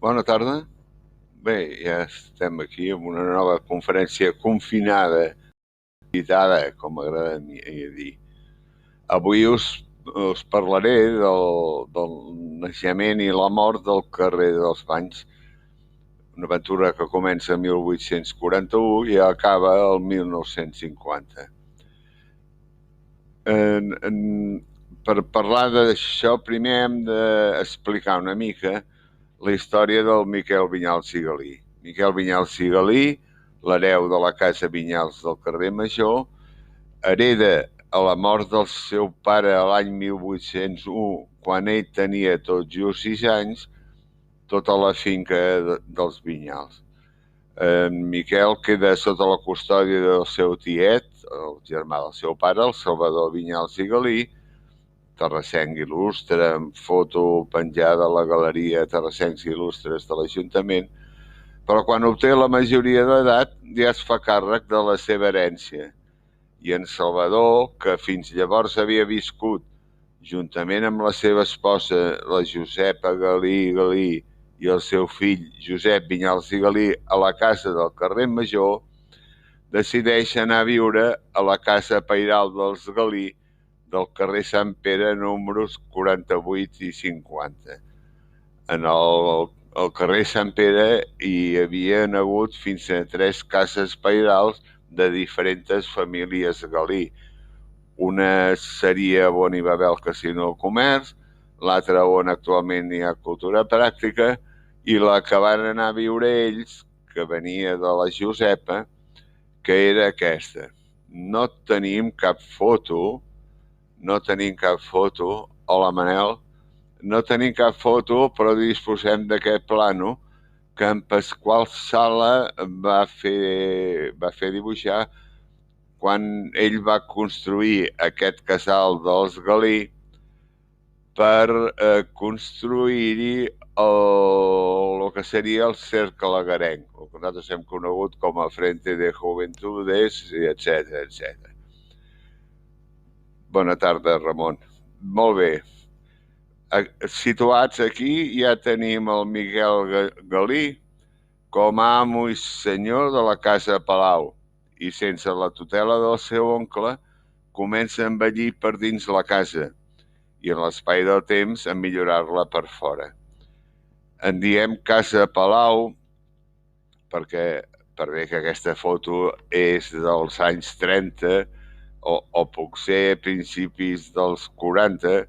Bona tarda. Bé, ja estem aquí amb una nova conferència confinada, editada, com m'agrada a mi dir. Avui us parlaré del naixement i la mort del carrer dels Banys, una aventura que comença el 1841 i acaba el 1950. Per parlar d'això, primer hem d'explicar una mica la història del Miquel Vinyals i Galí. Miquel Vinyals i Galí, l'hereu de la casa Vinyals del carrer Major, hereda a la mort del seu pare l'any 1801, quan ell tenia tot just 6 anys, tota la finca dels Vinyals. En Miquel queda sota la custòdia del seu tiet, el germà del seu pare, el Salvador Vinyals i Galí, terrassenc il·lustre, amb foto penjada a la galeria Terrassencs il·lustres de l'Ajuntament, però quan obté la majoria d'edat ja es fa càrrec de la seva herència. I en Salvador, que fins llavors havia viscut juntament amb la seva esposa, la Josepa Galí i Galí, i el seu fill Josep Vinyals i Galí a la casa del carrer Major, decideix anar a viure a la casa pairal dels Galí del carrer Sant Pere números 48 i 50. En el carrer Sant Pere hi havien hagut fins a 3 cases pairals de diferents famílies Galí. Una seria on hi va haver el Casino del Comerç, l'altra on actualment hi ha Cultura Pràctica, i la que van anar a viure ells, que venia de la Josepa, que era aquesta. No tenim cap foto, hola Manel, no tenim cap foto, però disposem d'aquest plano que en Pasqual Sala va fer dibuixar quan ell va construir aquest casal dels Galí per construir-hi el que seria el cercle agarenc, el que nosaltres hem conegut com a Frente de Juventudes, etc. Bona tarda, Ramon. Molt bé. Situats aquí ja tenim el Miquel Galí com a amo i senyor de la casa Palau i sense la tutela del seu oncle comença a envellir per dins la casa i en l'espai del temps a millorar-la per fora. En diem casa Palau perquè per bé que aquesta foto és dels anys 30 o potser principis dels 40,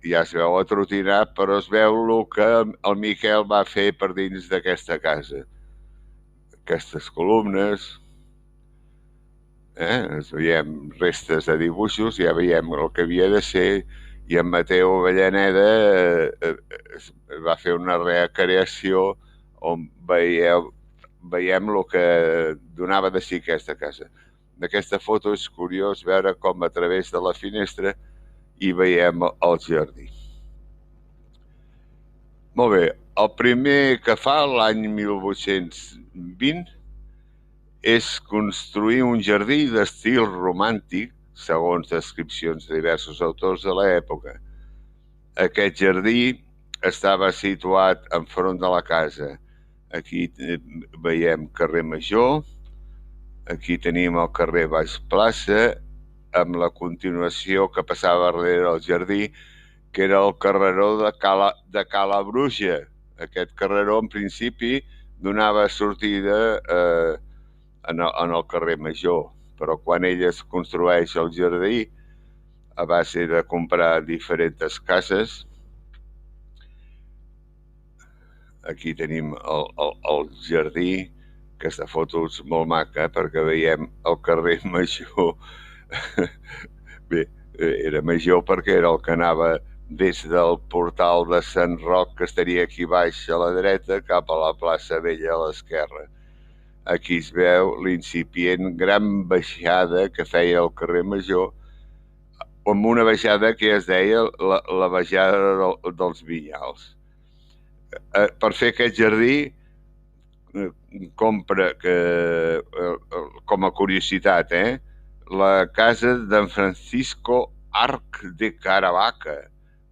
ja es veu atrotinat, però es veu el que el Miquel va fer per dins d'aquesta casa. Aquestes columnes, es veiem restes de dibuixos, ja veiem el que havia de ser, i en Mateu Avellaneda va fer una recreació on veiem el que donava de si aquesta casa. D'aquesta foto és curiós veure com a través de la finestra hi veiem el jardí. Molt bé, el primer que fa l'any 1820 és construir un jardí d'estil romàntic, segons descripcions de diversos autors de l'època. Aquest jardí estava situat enfront de la casa. Aquí veiem carrer Major, aquí tenim el carrer Baix Plaça, amb la continuació que passava darrere del jardí, que era el carreró de Cala Bruja. Aquest carreró, en principi, donava sortida en el carrer Major, però quan ell es construeix el jardí, a base de comprar diferents cases, aquí tenim el jardí. Aquesta foto és molt maca perquè veiem el carrer Major. Bé, era Major perquè era el que anava des del portal de Sant Roc, que estaria aquí baix a la dreta, cap a la plaça Vella a l'esquerra. Aquí es veu l'incipient gran baixada que feia el carrer Major, amb una baixada que es deia la baixada dels Vinyals. Per fer aquest jardí, compra, com a curiositat, la casa d'en Francisco Arch de Caravaca,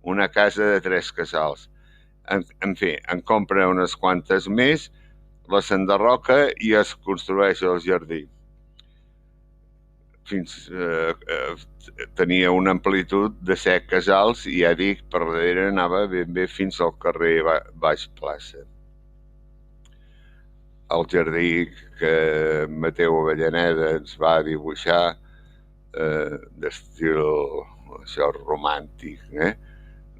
una casa de 3 casals. En fi, en compra unes quantes més, les enderroca i es construeix el jardí. Tenia una amplitud de 7 casals i ja dic, per darrere anava ben bé fins al carrer Baix Plaça. El jardí que Mateu Avellaneda ens va dibuixar, d'estil això romàntic,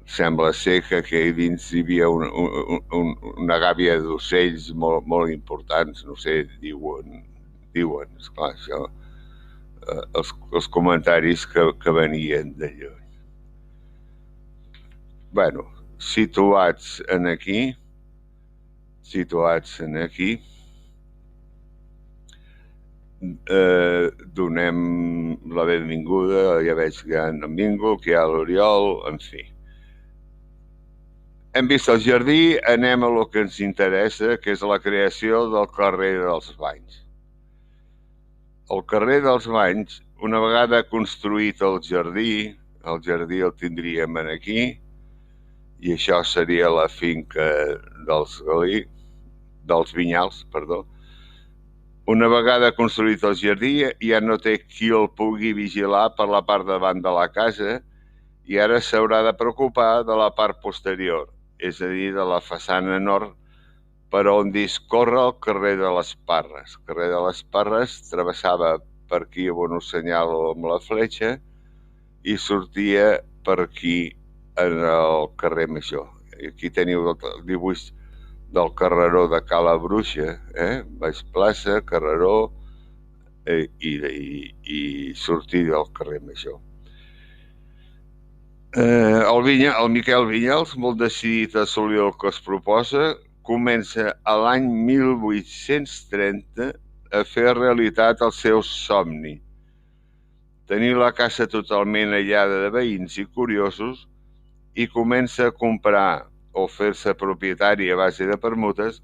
sembla ser que aquí dins hi havia una gàbia d'ocells molt importants, no sé, diuen, esclar, això, els comentaris que venien d'allò. Bueno, situats en aquí, donem la benvinguda, ja veig que hi ha en Bingo, que hi ha l'Oriol, en fi. Hem vist el jardí, anem a lo que ens interessa, que és la creació del carrer dels Banys. El carrer dels Banys, una vegada construït el jardí el tindríem aquí, i això seria la finca dels Vinyals, perdó. Una vegada construït el jardí, ja no té qui el pugui vigilar per la part davant de la casa i ara s'haurà de preocupar de la part posterior, és a dir, de la façana nord, per on discorre el carrer de les Parres. El carrer de les Parres travessava per aquí on us senyalo amb la fletxa i sortia per aquí en el carrer Major. Aquí teniu el dibuix del carreró de Cala Bruixa, Baix Plaça, carreró i sortir del carrer Major. El Miquel Vinyals, molt decidit a assolir el que es proposa, comença a l'any 1830 a fer realitat el seu somni. Tenir la casa totalment aïllada de veïns i curiosos i comença a comprar o fer-se propietari a base de permutes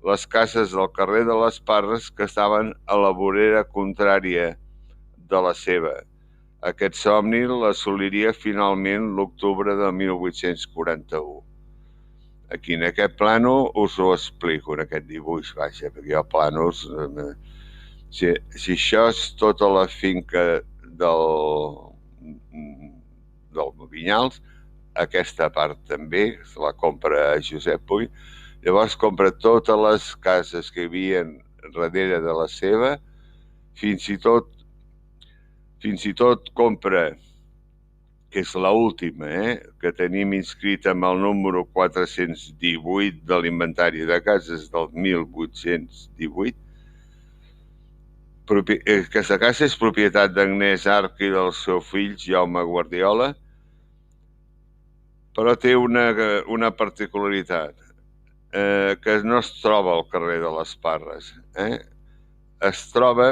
les cases del carrer de les Parres que estaven a la vorera contrària de la seva. Aquest somni l'assoliria finalment l'octubre de 1841. Aquí en aquest plànol us ho explico, en aquest dibuix, vaja, perquè hi ha plànols. Si això és tota la finca del Vinyals, aquesta part també se la compra a Josep Puy. Llavors compra totes les cases que hi havia darrere de la seva, fins i tot compra, que és l'última, que tenim inscrit amb el número 418 de l'inventari de cases del 1818. Aquesta casa és propietat d'Agnès Arc i del seu fill Jaume Guardiola, però té una particularitat, que no es troba al carrer de les Parres. Es troba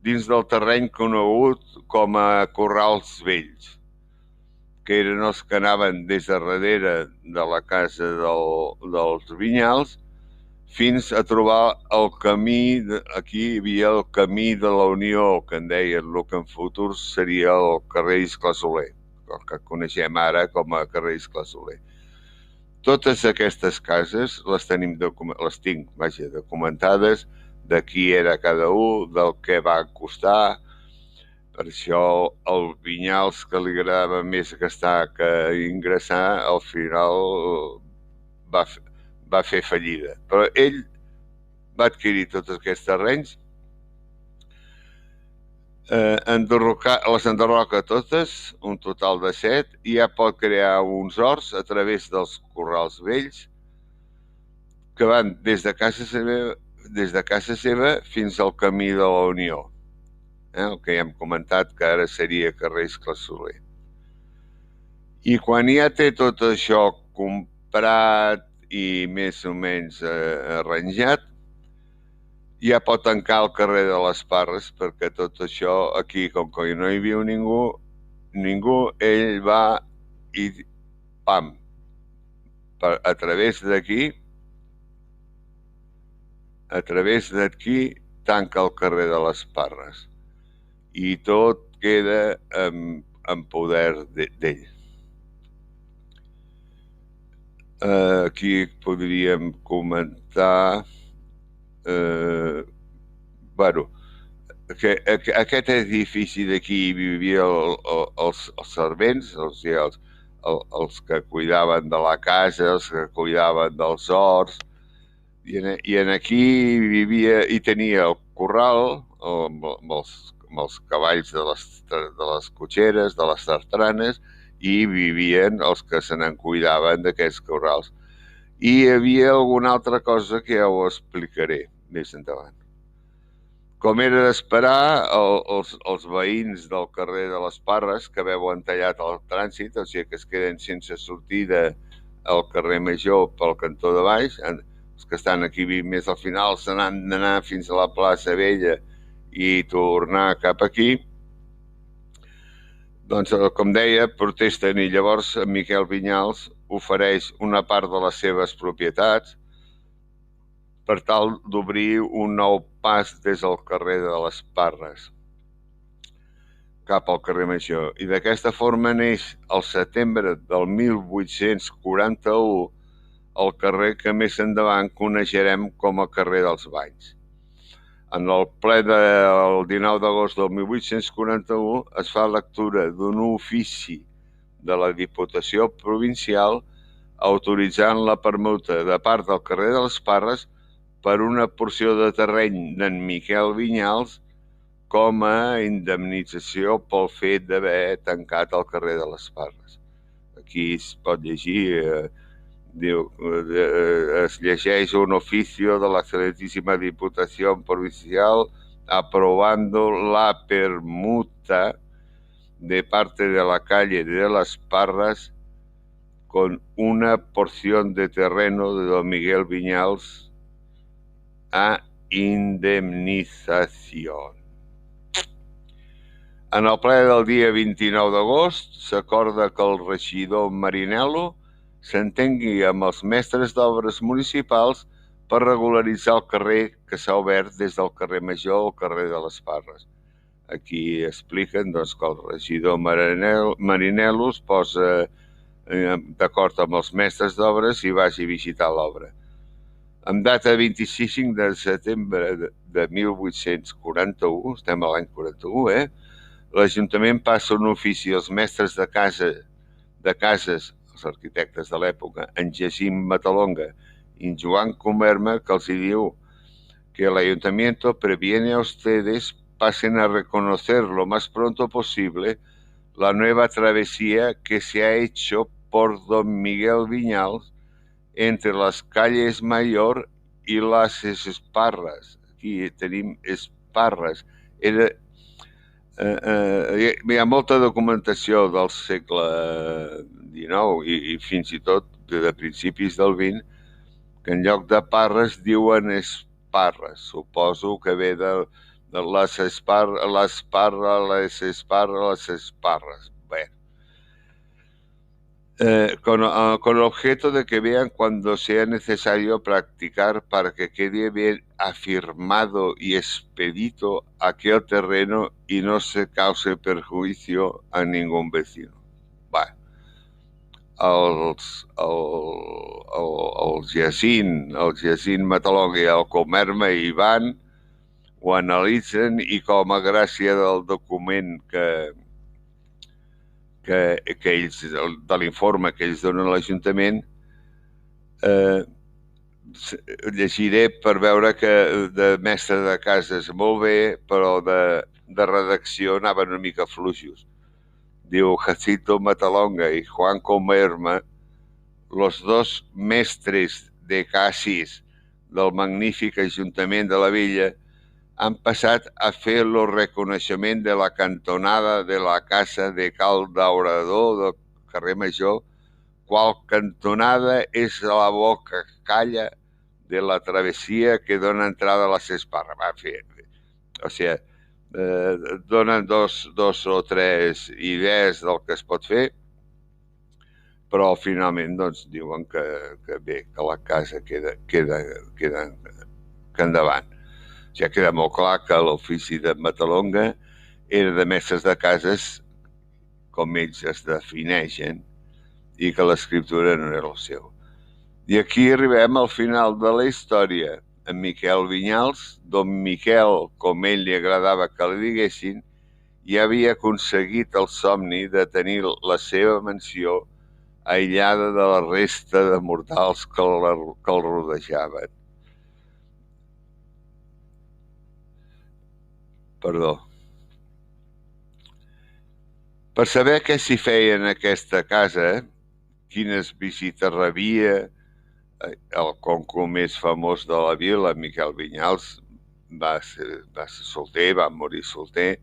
dins del terreny conegut com a Corrals Vells, que eren els que anaven des de darrere de la casa dels Vinyals fins a trobar el camí. Aquí hi havia el camí de la Unió, que en deien el que en futur seria el carrer Iscle Soler, el que coneixem ara com a carrer Iscle Soler. Totes aquestes cases les tinc documentades, de qui era cada un, del que va costar. Per això el Vinyals, que li agradava més gastar que ingressar, al final va fer fallida. Però ell va adquirir tots aquests terrenys, les enderroca totes, un total de 7, i ja pot crear uns horts a través dels Corrals Vells que van des de casa seva fins al camí de la Unió, el que ja hem comentat que ara seria carrer Iscle Soler. I quan ja té tot això comprat i més o menys arranjat, ja pot tancar el carrer de les Parres, perquè tot això aquí, com que no hi viu ningú, ell va i pam, a través d'aquí tanca el carrer de les Parres i tot queda en poder d'ell. Aquí podríem comentar... bueno, que aquest edifici d'aquí hi vivia els servents, o sigui, els que cuidaven de la casa, els que cuidaven dels horts, i en aquí vivia i tenia el corral amb els cavalls de les cotxeres, de les tartanes, i vivien els que se n'en cuidaven d'aquests corrals. I hi havia alguna altra cosa que ja ho explicaré més endavant. Com era d'esperar, els veïns del carrer de les Parres, que veuen tallat el trànsit, o sigui que es queden sense sortida al carrer Major pel cantó de baix, els que estan aquí més al final se n'han d'anar fins a la plaça Vella i tornar cap aquí, doncs, com deia, protesten i llavors en Miquel Vinyals ofereix una part de les seves propietats per tal d'obrir un nou pas des del carrer de les Parres cap al carrer Major. I d'aquesta forma neix al setembre del 1841 el carrer que més endavant coneixerem com a carrer dels Banys. En el ple del 19 d'agost del 1841 es fa lectura d'un ofici de la Diputació Provincial autoritzant la permuta de part del carrer de les Parres per una porció de terreny d'en Miquel Vinyals com a indemnització pel fet d'haver tancat el carrer de les Parres. Aquí es pot llegir, es llegeix un oficio de la excelentísima Diputación Provincial aprobando la permuta de parte de la calle de las Parras con una porción de terreno de don Miguel Vinyals a indemnitzación. En el ple del dia 29 d'agost s'acorda que el regidor Marinello s'entengui amb els mestres d'obres municipals per regularitzar el carrer que s'ha obert des del carrer Major al carrer de les Parres. Aquí expliquen doncs, que el regidor Marinello es posa d'acord amb els mestres d'obres i vagi a visitar l'obra. En data 25 de setembre de 1841, estem a l'any 41, l'Ajuntament passa un ofici als mestres de cases, els arquitectes de l'època, en Jacint Matalonga i en Joan Comerma, que els diu que el Ayuntamiento previene a ustedes pasen a reconocer lo más pronto posible la nueva travesía que se ha hecho por don Miguel Vinyals entre las calles Mayor y las Esparras. Aquí tenim Esparres. Hi ha molta documentació del segle XIX i fins i tot de principis del XX que en lloc de Parres diuen Esparres. Suposo que ve de les Esparres. Bé. Con objeto de que vean cuando sea necesario practicar para que quede bien afirmado y expedito aquel terreno y no se cause perjuicio a ningún vecino. Va. El Jacint Matalonga i el Comerma hi van, ho analitzen i com a gràcia del document que ells, de l'informe que ells donen a l'Ajuntament, llegiré per veure que de mestre de cases molt bé, però de redacció anaven una mica fluixos. Diu Jacinto Matalonga y Juan Comerma, los dos mestres de casis del magnífic Ajuntament de la Villa, han passat a fer el reconeixement de la cantonada de la casa de Cal Daurador del carrer Major, qual cantonada és la boca calla de la travessia que dona entrada a les Esparres. O sigui, donen dos o tres idees del que es pot fer, però finalment doncs, diuen que bé, que la casa queda endavant. Ja queda molt clar que l'ofici de Matalonga era de mestres de cases, com ells es defineixen, i que l'escriptura no era el seu. I aquí arribem al final de la història. En Miquel Vinyals, don Miquel, com ell li agradava que li diguessin, ja havia aconseguit el somni de tenir la seva mansió aïllada de la resta de mortals que el rodejaven. Perdó. Per saber què s'hi feia en aquesta casa, quines visites rebia, el conco més famós de la vila, Miquel Vinyals, va ser solter, va morir solter,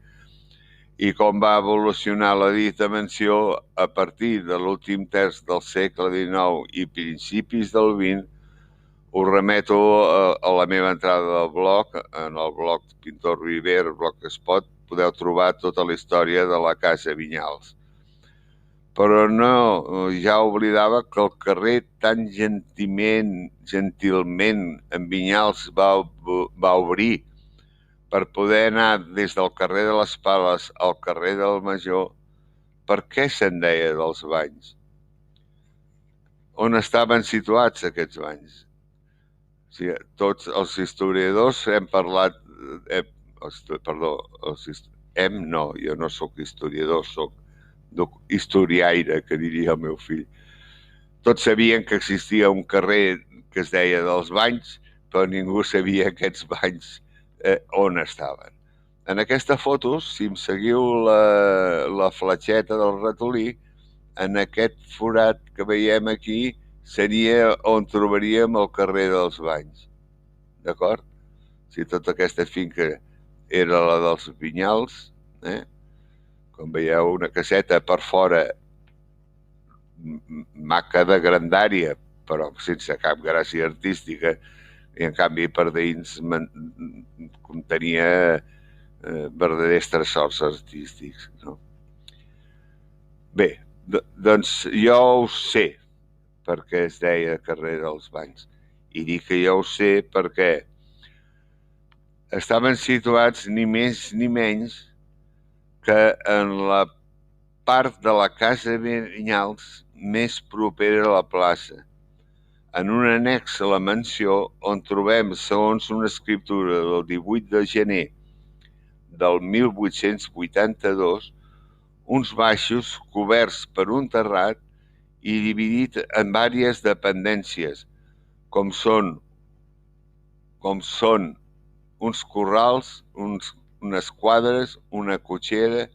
i com va evolucionar la dita mansió a partir de l'últim terç del segle XIX i principis del XX, us remeto a la meva entrada del blog, en el blog Pintor River, Blogspot, podeu trobar tota la història de la casa Vinyals. Però no, ja oblidava que el carrer tan gentilment en Vinyals va obrir per poder anar des del carrer de les Pales al carrer del Major. Per què se'n deia dels banys? On estaven situats aquests banys? O sigui, tots els historiadors hem parlat... jo no sóc historiador, sóc historiaire, que diria el meu fill. Tots sabien que existia un carrer que es deia dels Banys, però ningú sabia aquests banys on estaven. En aquesta foto, si em seguiu la fletxeta del ratolí, en aquest forat que veiem aquí seria on trobaríem el carrer dels Banys. D'acord? Si tota aquesta finca era la dels Vinyals, com veieu, una caseta per fora maca de grandària, però sense cap gràcia artística, i en canvi per dins contenia verdaders tresors artístics. No? Bé, doncs jo ho sé per què es deia carrer dels Banys. I dic que jo ho sé perquè estaven situats ni més ni menys que en la part de la casa Vinyals més propera a la plaça, en un annex a la mansió on trobem, segons una escriptura del 18 de gener del 1882, uns baixos coberts per un terrat i dividit en diverses dependències, com són uns corrals, unes quadres, una cochera,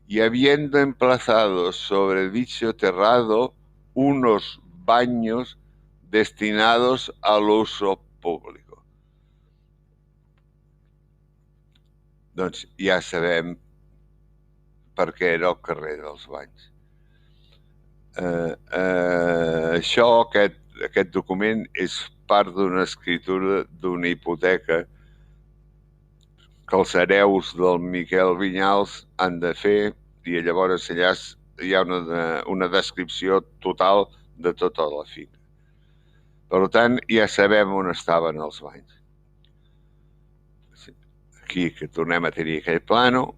y habiendo emplazado sobre dicho terrado unos baños destinados al uso público. Doncs ja sabem per què era el carrer dels Banys. Aquest document és part d'una escritura d'una hipoteca que els hereus del Miquel Vinyals han de fer, i llavors allà hi ha una descripció total de tota la finca. Per tant, ja sabem on estaven els banys. Aquí, que tornem a tenir aquell plano,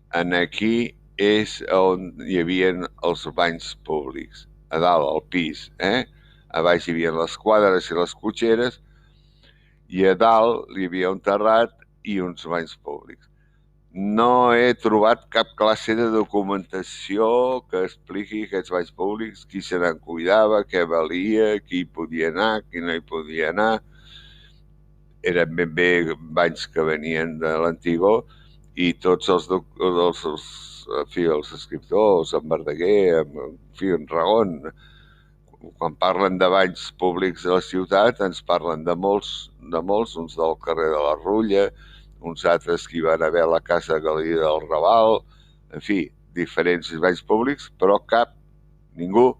aquí és on hi havia els banys públics, a dalt, al pis. A baix hi havia les quadres i les cotxeres, i a dalt hi havia un terrat i uns banys públics. No he trobat cap classe de documentació que expliqui aquests banys públics, qui se n'en cuidava, què valia, qui hi podia anar, qui no hi podia anar. Eren ben bé banys que venien de l'Antigó, i tots els escriptors, en Verdaguer, en Ragón, quan parlen de banys públics de la ciutat, ens parlen de molts, uns del carrer de la Rulla, uns altres que hi van haver a la Casa Galí del Raval, en fi, diferents banys públics, però ningú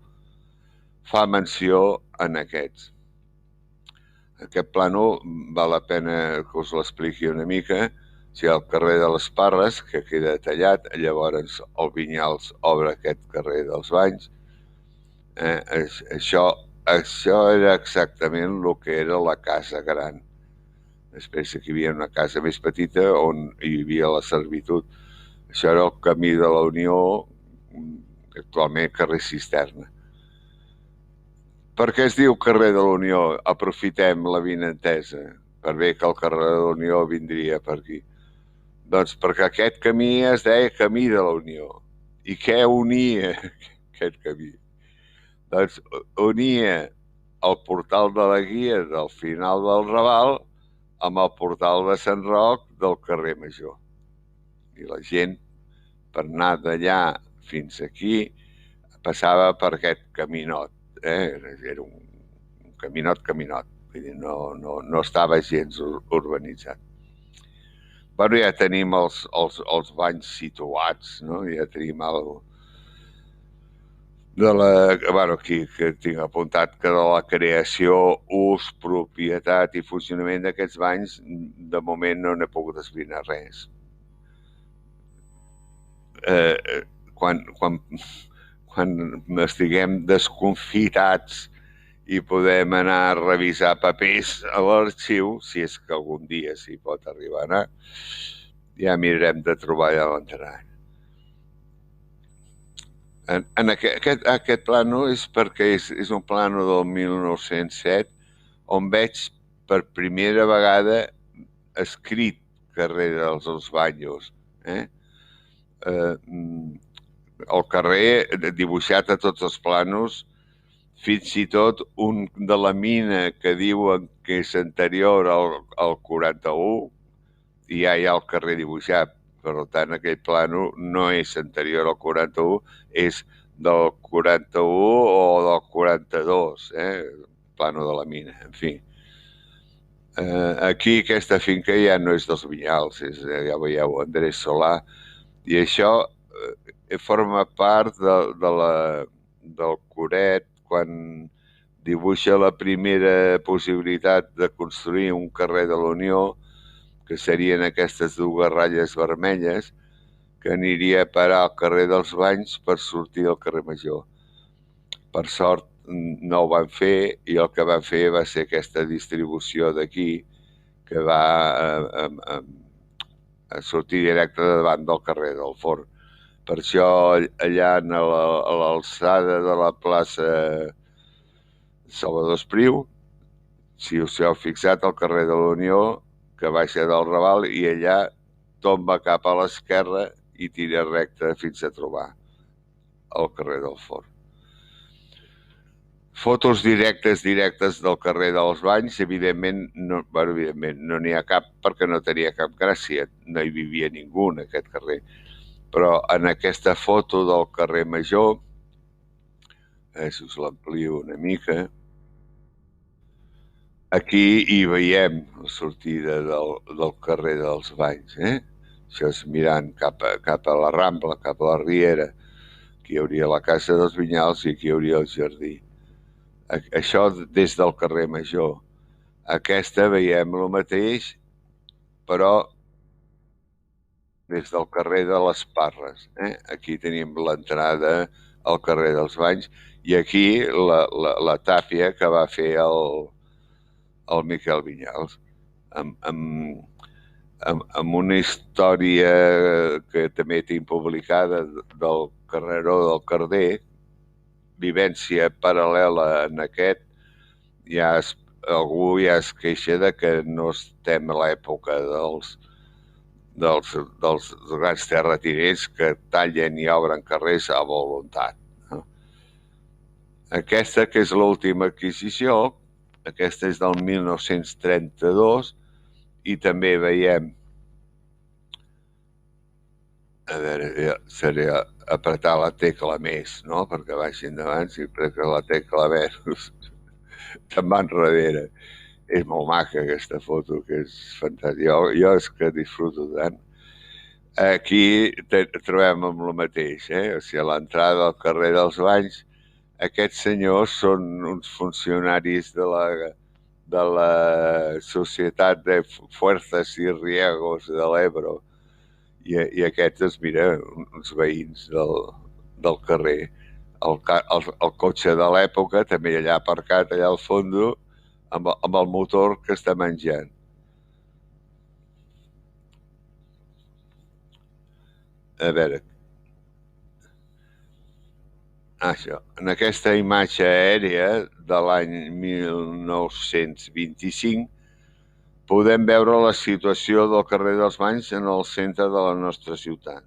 fa menció en aquests. Aquest plano val la pena que us l'expliqui una mica. Si al carrer de les Parres, que queda tallat, llavors el Vinyals obre aquest carrer dels Banys. Això era exactament el que era la casa gran. Després aquí hi havia una casa més petita on hi havia la servitud. Això era el Camí de la Unió, actualment carrer Cisterna. Per què es diu carrer de la Unió? Aprofitem la vinentesa, per bé que el carrer de la Unió vindria per aquí. Doncs perquè aquest camí es deia Camí de la Unió. I què unia aquest camí? Doncs unia el portal de la Guia del final del Raval amb el portal de Sant Roc del carrer Major. I la gent, per anar d'allà fins aquí, passava per aquest caminot. Era un caminot. Vull dir, no estava gens urbanitzat. Bueno, ja tenim els banys situats, no? Ja tenim alguna de la, bueno, aquí que tinc apuntat que de la creació, ús, propietat i funcionament d'aquests banys, de moment no n'he pogut esbrinar res. Quan estiguem desconfitats i podem anar a revisar papers a l'arxiu, si és que algun dia s'hi pot arribar a anar, ja mirarem de trobar allà l'entrant. Aquest plano és perquè és un plano del 1907 on veig per primera vegada escrit carrer dels Banyos. El carrer dibuixat a tots els planos, fins i tot un de la mina que diuen que és anterior al 41, i ja hi ha el carrer dibuixat. Per tant, aquell plano no és anterior al 41, és del 41 o del 42, plano de la mina, en fi. Aquí aquesta finca ja no és dels Vinyals, ja veieu, Andrés Solà, i això forma part del Coret quan dibuixa la primera possibilitat de construir un carrer de la Unió, que serien aquestes dues ratlles vermelles, que aniria a parar al carrer dels Banys per sortir al carrer Major. Per sort no ho van fer, i el que van fer va ser aquesta distribució d'aquí, que va a sortir directe davant del carrer del Forn. Per això allà a l'alçada de la plaça Salvador Espriu, si us heu fixat, al carrer de la Unió, que baixa del Raval, i allà tomba cap a l'esquerra i tira recte fins a trobar el carrer del Forn. Fotos directes del carrer dels Banys, evidentment no n'hi ha cap perquè no tenia cap gràcia, no hi vivia ningú en aquest carrer. Però en aquesta foto del carrer Major, si us l'amplio una mica, aquí hi veiem la sortida del carrer dels Banys. Això és mirant cap a la Rambla, cap a la Riera. Aquí hi hauria la Casa dels Vinyals i aquí hi hauria el jardí. Això des del carrer Major. Aquesta veiem el mateix, però des del carrer de les Parres. Aquí tenim l'entrada al carrer dels Banys i aquí la tàpia que va fer el Miquel Vinyals, amb una història que també tinc publicada del carreró del Carder, vivència paral·lela en aquest. Algú ja es queixa de que no estem a l'època dels grans terratinents que tallen i obren carrers a voluntat. Aquesta, que és l'última adquisició, aquesta és del 1932, i també veiem, a veure, seria apretar la tecla més, no?, perquè vagi endavant. Si apretes la tecla més, te'n va enrere. És molt maca aquesta foto, que és fantàstica. Jo és que disfruto tant. Aquí trobem amb el mateix, o sigui, a l'entrada del carrer dels Banys, aquests senyors són uns funcionaris de la Societat de Fuerzas y Riegos de l'Ebro, i aquests, mira, uns veïns del carrer. El cotxe de l'època també allà aparcat, allà al fons, amb el motor que està menjant. A veure, Això. En aquesta imatge aèria de l'any 1925 podem veure la situació del carrer dels Banys en el centre de la nostra ciutat.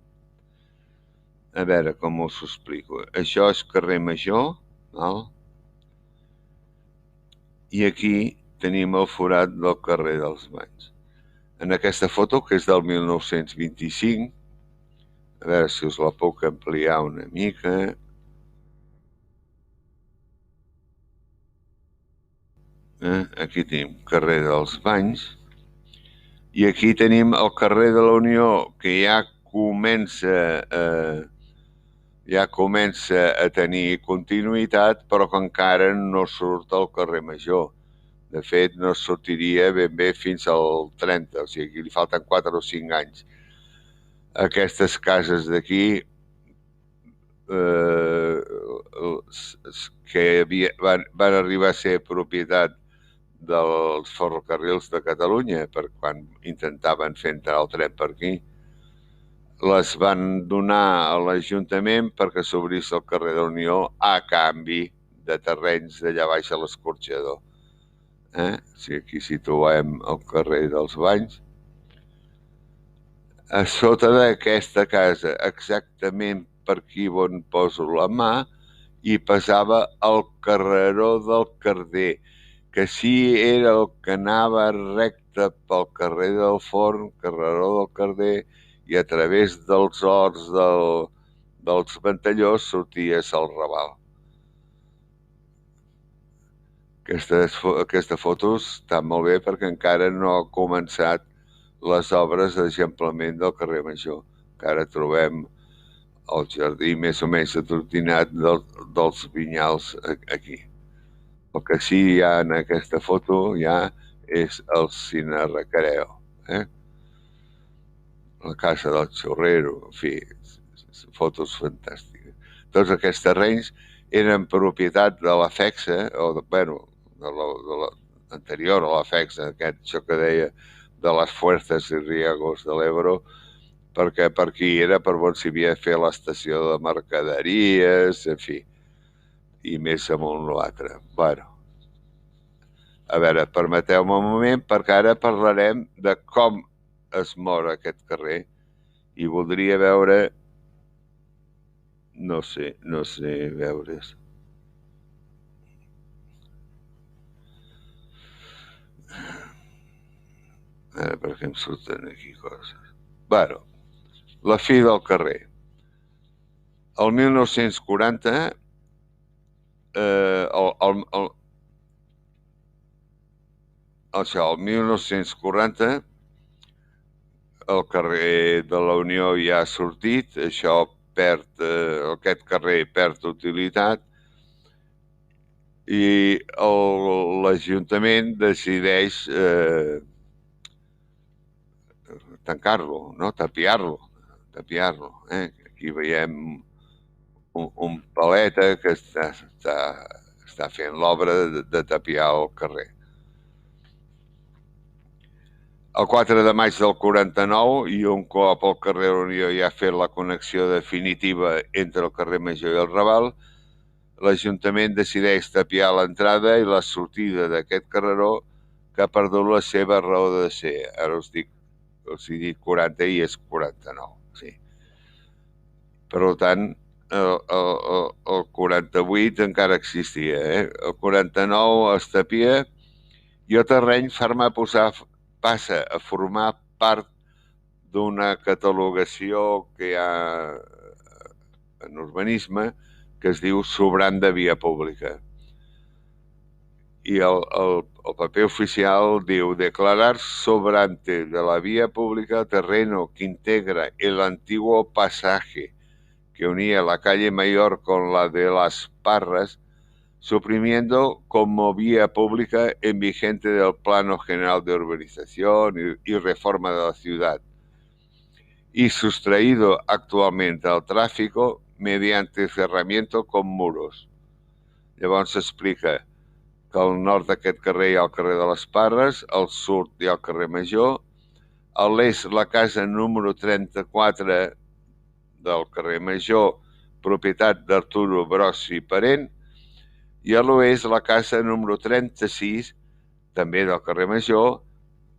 A veure com us ho explico. Això és carrer Major, val? I aquí tenim el forat del carrer dels Banys. En aquesta foto, que és del 1925, a veure si us la puc ampliar una mica. Aquí tenim carrer dels Banys. I aquí tenim el carrer de la Unió, que ja comença a tenir continuïtat, però que encara no surt al carrer Major. De fet, no sortiria ben bé fins al 30, o sigui, li falten 4 o 5 anys. Aquestes cases d'aquí, que van arribar a ser propietat dels ferrocarrils de Catalunya, per quan intentaven fer entrar el tren per aquí, les van donar a l'Ajuntament perquè s'obrís el carrer de la Unió a canvi de terrenys d'allà baix a l'Escorxador. Si aquí situem el carrer dels Banys, a sota d'aquesta casa, exactament per aquí on poso la mà, hi passava el carreró del Carder, que sí era el que anava recte pel carrer del Forn, carreró del Carder, i a través dels horts dels Ventallós sorties al Raval. Aquesta foto està molt bé perquè encara no ha començat les obres d'eixamplament del carrer Major. Encara trobem el jardí més o menys atrotinat dels Vinyals aquí. El que sí hi ha en aquesta foto ja és el Cine Recreo. La casa del Xorrero, en fi, fotos fantàstiques. Tots aquests terrenys eren propietat de la FEXA, de l'anterior a la FEXA, això que deia de les Fuerzas y Riegos de l'Ebro, perquè per aquí era per on s'hi havia de fer l'estació de mercaderies, en fi, i més amunt l'altre. A veure, permeteu-me un moment, perquè ara parlarem de com es mor aquest carrer i voldria veure, no sé veure's. Ara, per què em surten aquí coses? La fi del carrer. El 1940, el 1940, el carrer de la Unió ja ha sortit, aquest carrer perd utilitat i l'Ajuntament decideix tancar-lo, no? Tapiar-lo. Aquí veiem un paleta que està fent l'obra de tapiar el carrer. El 4 de maig del 49, i un cop el carrer Unió ja ha fet la connexió definitiva entre el carrer Major i el Raval, l'Ajuntament decideix tapiar l'entrada i la sortida d'aquest carreró que ha perdut la seva raó de ser. Ara us he dit 40 i és 49. Sí. Per tant, el 48 encara existia. El 49 es tapia i el terreny passa a formar part d'una catalogació que hi ha en urbanisme que es diu sobrant de via pública. I el paper oficial diu declarar sobrante de la vía pública terreno que integra el antiguo pasaje que unía la calle Mayor con la de Las Parras, suprimiendo como vía pública en vigente del Plano General de Urbanización y Reforma de la Ciudad, y sustraído actualmente al tráfico mediante cerramiento con muros. Llavors s'explica que al nord d'aquest carrer hi ha el carrer de les Parres, al sud hi ha el carrer Major, a l'est la casa número 34 del carrer Major, propietat d'Arturo Brossi Parent, i a l'oest la casa número 36, també del carrer Major,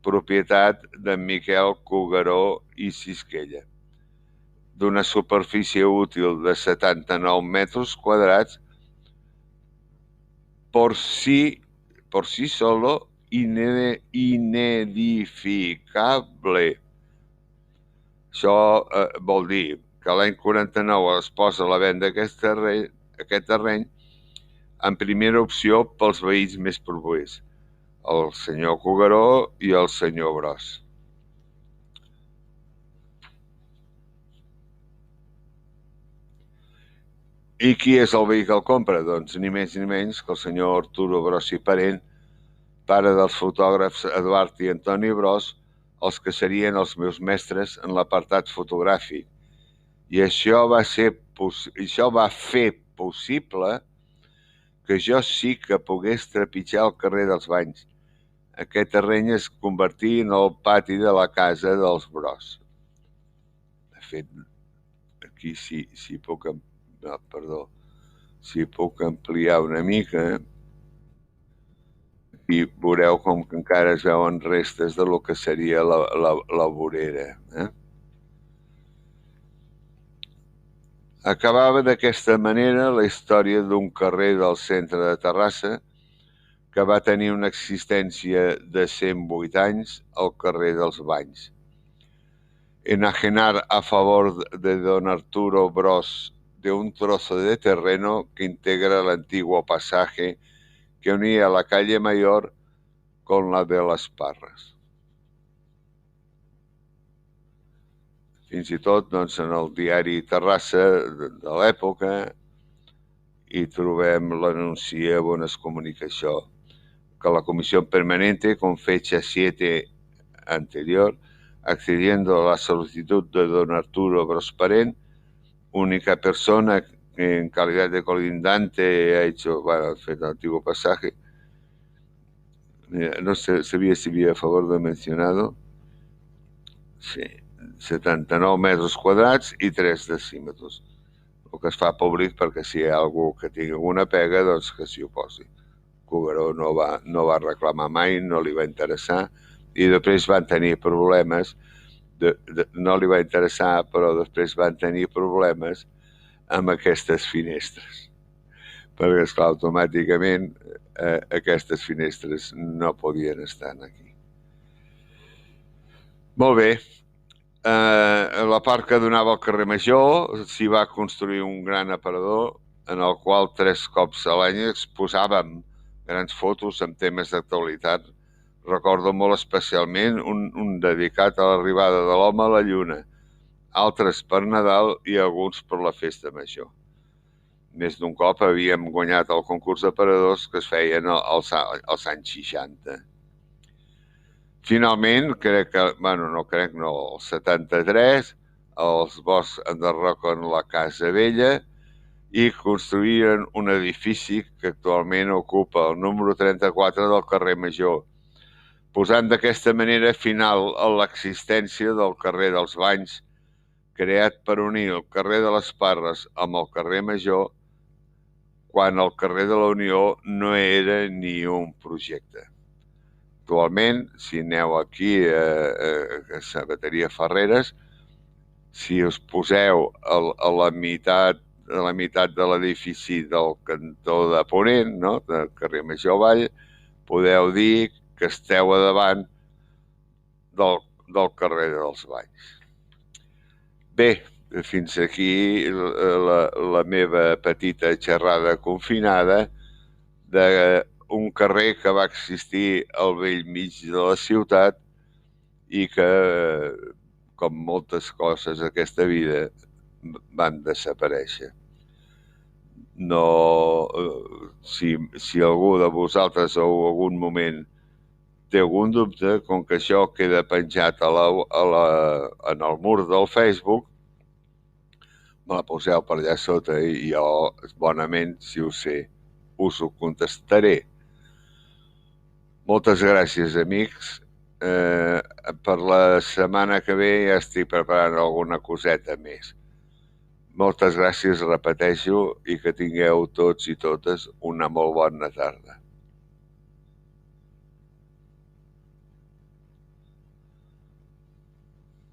propietat de Miquel Cugaró i Sisquella, d'una superfície útil de 79 metres quadrats, por sí solo inedificable. Això vol dir que l'any 49 es posa a la venda aquest terreny en primera opció pels veïns més propers, el senyor Cugaró i el senyor Bros. I qui és el veí que el compra? Doncs ni més ni menys que el senyor Arturo Bros i Parent, pare dels fotògrafs Eduard i Antoni Bros, els que serien els meus mestres en l'apartat fotogràfic. I això va fer possible que jo sí que pogués trepitjar el carrer dels Banys. Aquest terreny es convertí en el pati de la casa dels Bros. De fet, aquí si puc ampliar una mica, i veureu com que encara es veuen restes de lo que seria la vorera. Acabava d'aquesta manera la història d'un carrer del centre de Terrassa que va tenir una existència de 108 anys, al carrer dels Banys. Enajenar a favor de don Arturo Bros de un trozo de terreno que integra el antiguo pasaje que unía la calle Mayor con la de les Parres. Fins i tot, doncs, en el diari Terrassa de l'època hi trobem l'anuncia on es comunica això, que la Comisión Permanente, con fecha 7 anterior, accediendo a la solicitud de don Arturo Bros Parent, única persona que en calidad de colindante ha hecho, bueno, el antiguo pasaje. Mira, no sabia si havia a favor de mencionado. Sí, 79 metres quadrats i 3 decímetres. El que es fa públic perquè si hi ha algú que tingui alguna pega, doncs que s'hi oposi. Cugaró no va reclamar mai, no li va interessar, i després van tenir problemes, no li va interessar, però després van tenir problemes amb aquestes finestres, perquè, esclar, automàticament aquestes finestres no podien estar aquí. Molt bé. La part que donava al carrer Major s'hi va construir un gran aparador en el qual 3 cops a l'any exposàvem grans fotos amb temes d'actualitat. Recordo molt especialment un dedicat a l'arribada de l'home a la Lluna, altres per Nadal i alguns per la Festa Major. Més d'un cop havíem guanyat el concurs d'aparadors que es feien als anys 60. Finalment, el 73, els Bosch enderroquen la Casa Vella i construïren un edifici que actualment ocupa el número 34 del carrer Major, posant d'aquesta manera final a l'existència del carrer dels Banys, creat per unir el carrer de les Parres amb el carrer Major, quan el carrer de la Unió no era ni un projecte. Actualment, si aneu aquí a Sabateria Ferreres, si us poseu a la meitat de l'edifici del cantó de Ponent, no?, del carrer Major Vall, podeu dir que esteu a davant del carrer dels Banys. Bé, fins aquí la meva petita xerrada confinada d'un carrer que va existir al bell mig de la ciutat i que, com moltes coses d'aquesta vida, van desaparèixer. No, si algú de vosaltres en algun moment té algun dubte, com que això queda penjat en el mur del Facebook, me la poseu per allà sota i jo, bonament, si ho sé, us ho contestaré. Moltes gràcies, amics. Per la setmana que ve ja estic preparant alguna coseta més. Moltes gràcies, repeteixo, i que tingueu tots i totes una molt bona tarda.